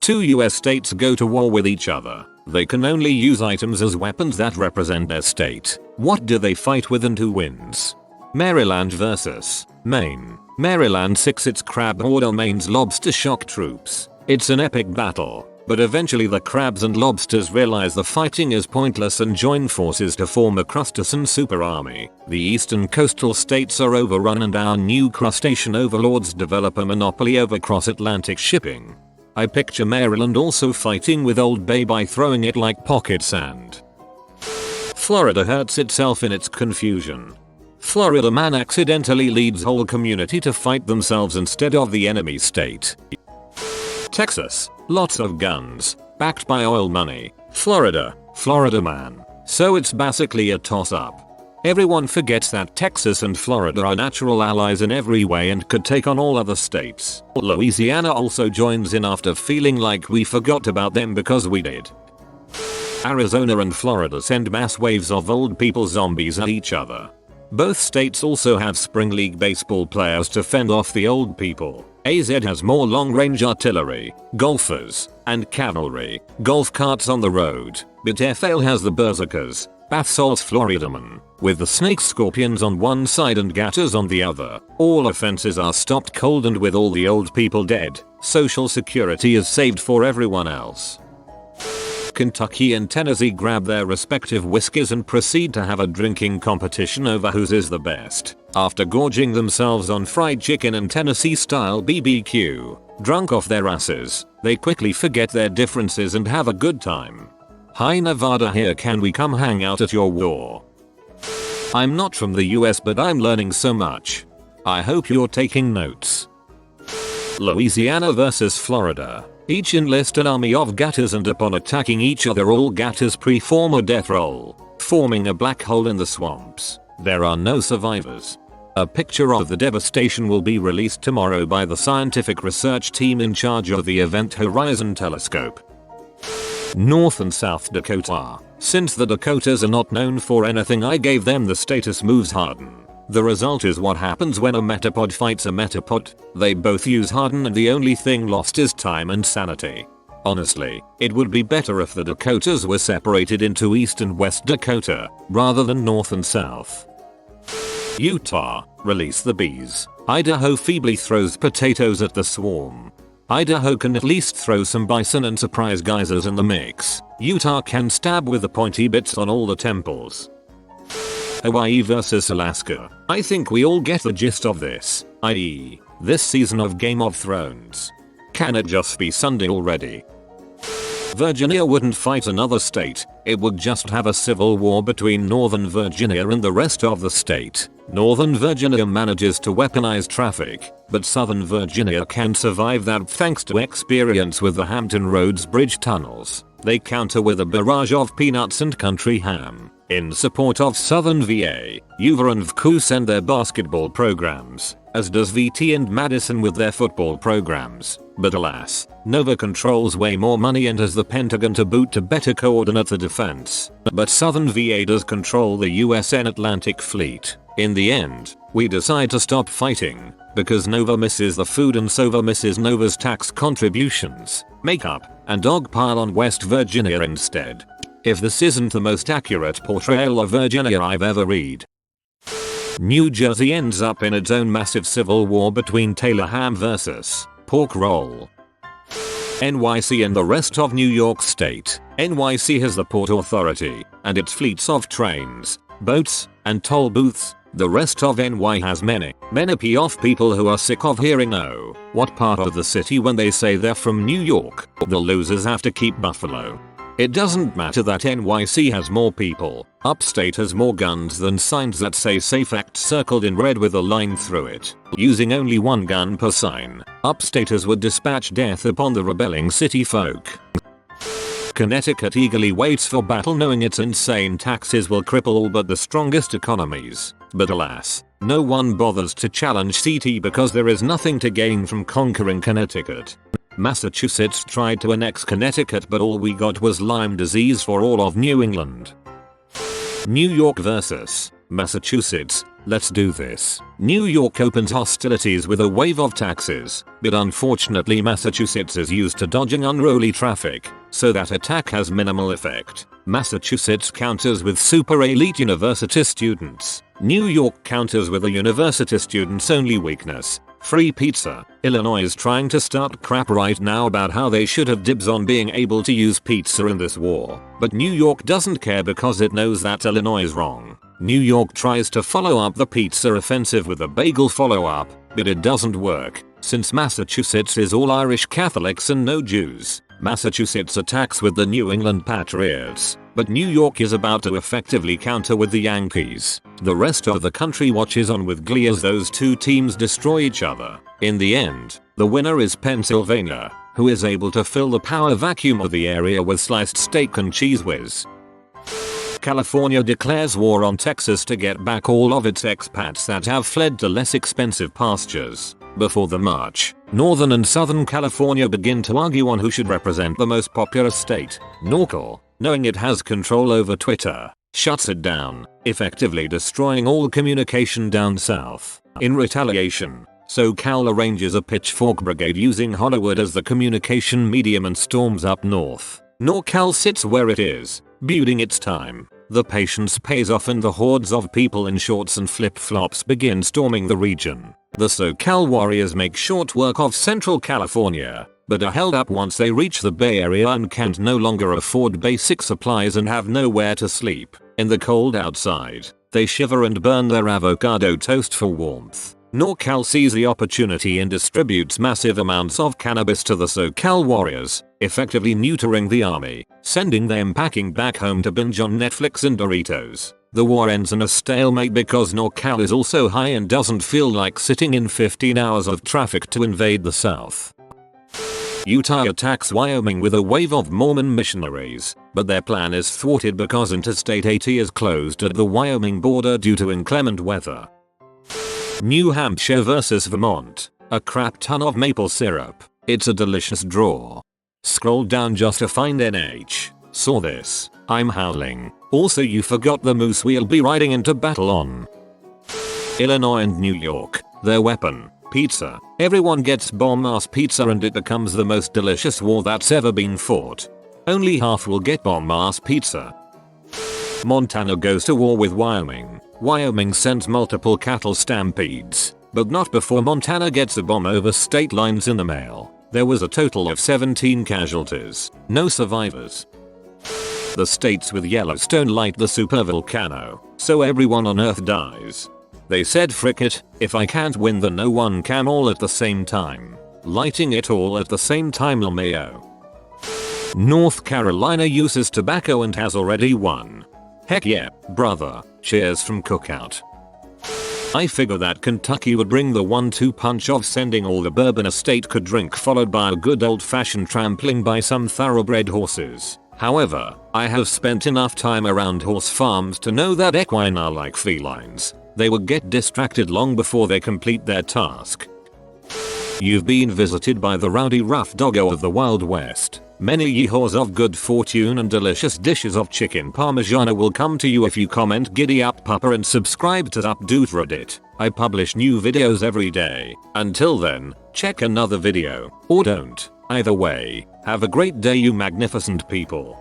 Two US states go to war with each other. They can only use items as weapons that represent their state. What do they fight with and who wins? Maryland vs. Maine. Maryland sicks its crab order Maine's lobster shock troops. It's an epic battle, but eventually the crabs and lobsters realize the fighting is pointless and join forces to form a crustacean super army. The eastern coastal states are overrun and our new crustacean overlords develop a monopoly over cross-Atlantic shipping. I picture Maryland also fighting with Old Bay by throwing it like pocket sand. Florida hurts itself in its confusion. Florida man accidentally leads whole community to fight themselves instead of the enemy state. Texas, lots of guns, backed by oil money. Florida man. So it's basically a toss-up. Everyone forgets that Texas and Florida are natural allies in every way and could take on all other states. Louisiana also joins in after feeling like we forgot about them because we did. Arizona and Florida send mass waves of old people zombies at each other. Both states also have spring league baseball players to fend off the old people. AZ has more long-range artillery, golfers, and cavalry, golf carts on the road, but FL has the berserkers, bath salts Floridamen, with the snake scorpions on one side and gatters on the other. All offenses are stopped cold and with all the old people dead, Social Security is saved for everyone else. Kentucky and Tennessee grab their respective whiskeys and proceed to have a drinking competition over whose is the best. After gorging themselves on fried chicken and Tennessee-style BBQ, drunk off their asses, they quickly forget their differences and have a good time. Hi Nevada, here can we come hang out at your war? I'm not from the US but I'm learning so much. I hope you're taking notes. Louisiana vs Florida. Each enlist an army of gatters and upon attacking each other all gatters pre-form a death roll, forming a black hole in the swamps. There are no survivors. A picture of the devastation will be released tomorrow by the scientific research team in charge of the Event Horizon Telescope. North and South Dakota. Since the Dakotas are not known for anything, I gave them the status moves harden. The result is what happens when a metapod fights a metapod. They both use harden and the only thing lost is time and sanity. Honestly, it would be better if the Dakotas were separated into East and West Dakota, rather than North and South. Utah, release the bees. Idaho feebly throws potatoes at the swarm. Idaho can at least throw some bison and surprise geysers in the mix. Utah can stab with the pointy bits on all the temples. Hawaii vs Alaska. I think we all get the gist of this, i.e., this season of Game of Thrones. Can it just be Sunday already? Virginia wouldn't fight another state, it would just have a civil war between Northern Virginia and the rest of the state. Northern Virginia manages to weaponize traffic, but Southern Virginia can survive that thanks to experience with the Hampton Roads Bridge tunnels. They counter with a barrage of peanuts and country ham. In support of Southern VA, Uva and VCU send their basketball programs, as does VT and Madison with their football programs. But alas, Nova controls way more money and has the Pentagon to boot to better coordinate the defense. But Southern VA does control the USN Atlantic Fleet. In the end, we decide to stop fighting, because Nova misses the food and Sova misses Nova's tax contributions, makeup, and dogpile on West Virginia instead. If this isn't the most accurate portrayal of Virginia I've ever read. New Jersey ends up in its own massive civil war between Taylor ham vs. pork roll. NYC and the rest of New York State. NYC has the Port Authority and its fleets of trains, boats, and toll booths. The rest of NY has many P-off people who are sick of hearing oh, what part of the city when they say they're from New York. The losers have to keep Buffalo. It doesn't matter that NYC has more people, upstate has more guns than signs that say SAFE Act circled in red with a line through it. Using only one gun per sign, upstaters would dispatch death upon the rebelling city folk. Connecticut eagerly waits for battle knowing its insane taxes will cripple all but the strongest economies. But alas, no one bothers to challenge CT because there is nothing to gain from conquering Connecticut. Massachusetts tried to annex Connecticut but all we got was Lyme disease for all of New England. New York vs. Massachusetts. Let's do this. New York opens hostilities with a wave of taxes, but unfortunately Massachusetts is used to dodging unruly traffic, so that attack has minimal effect. Massachusetts counters with super elite university students. New York counters with a university student's only weakness: free pizza. Illinois is trying to start crap right now about how they should have dibs on being able to use pizza in this war, but New York doesn't care because it knows that Illinois is wrong. New York tries to follow up the pizza offensive with a bagel follow-up, but it doesn't work, since Massachusetts is all Irish Catholics and no Jews. Massachusetts attacks with the New England Patriots, but New York is about to effectively counter with the Yankees. The rest of the country watches on with glee as those two teams destroy each other. In the end, the winner is Pennsylvania, who is able to fill the power vacuum of the area with sliced steak and cheese whiz. California declares war on Texas to get back all of its expats that have fled to less expensive pastures. Before the march, Northern and Southern California begin to argue on who should represent the most populous state. NorCal, knowing it has control over Twitter, shuts it down, effectively destroying all communication down south. In retaliation, SoCal arranges a pitchfork brigade using Hollywood as the communication medium and storms up north. NorCal sits where it is, biding its time. The patience pays off and the hordes of people in shorts and flip-flops begin storming the region. The SoCal warriors make short work of Central California, but are held up once they reach the Bay Area and can no longer afford basic supplies and have nowhere to sleep. In the cold outside, they shiver and burn their avocado toast for warmth. NorCal sees the opportunity and distributes massive amounts of cannabis to the SoCal warriors, effectively neutering the army, sending them packing back home to binge on Netflix and Doritos. The war ends in a stalemate because NorCal is also high and doesn't feel like sitting in 15 hours of traffic to invade the South. Utah attacks Wyoming with a wave of Mormon missionaries, but their plan is thwarted because Interstate 80 is closed at the Wyoming border due to inclement weather. New Hampshire vs Vermont. A crap ton of maple syrup. It's a delicious draw. Scroll down just to find NH. Saw this. I'm howling. Also, you forgot the moose we'll be riding into battle on. Illinois and New York. Their weapon: pizza. Everyone gets bomb-ass pizza and it becomes the most delicious war that's ever been fought. Only half will get bomb-ass pizza. Montana goes to war with Wyoming. Wyoming sends multiple cattle stampedes, but not before Montana gets a bomb over state lines in the mail. There was a total of 17 casualties, no survivors. The states with Yellowstone light the supervolcano, so everyone on Earth dies. They said frick it, if I can't win then no one can, all at the same time. Lighting it all at the same time, LMAO. North Carolina uses tobacco and has already won. Heck yeah, brother. Cheers from Cookout. I figure that Kentucky would bring the 1-2 punch of sending all the bourbon a state could drink, followed by a good old-fashioned trampling by some thoroughbred horses. However, I have spent enough time around horse farms to know that equine are like felines. They will get distracted long before they complete their task. You've been visited by the rowdy rough doggo of the Wild West. Many yeehaws of good fortune and delicious dishes of chicken parmigiana will come to you if you comment giddy up papa and subscribe to AskReddit. I publish new videos every day. Until then, check another video, or don't. Either way, have a great day you magnificent people.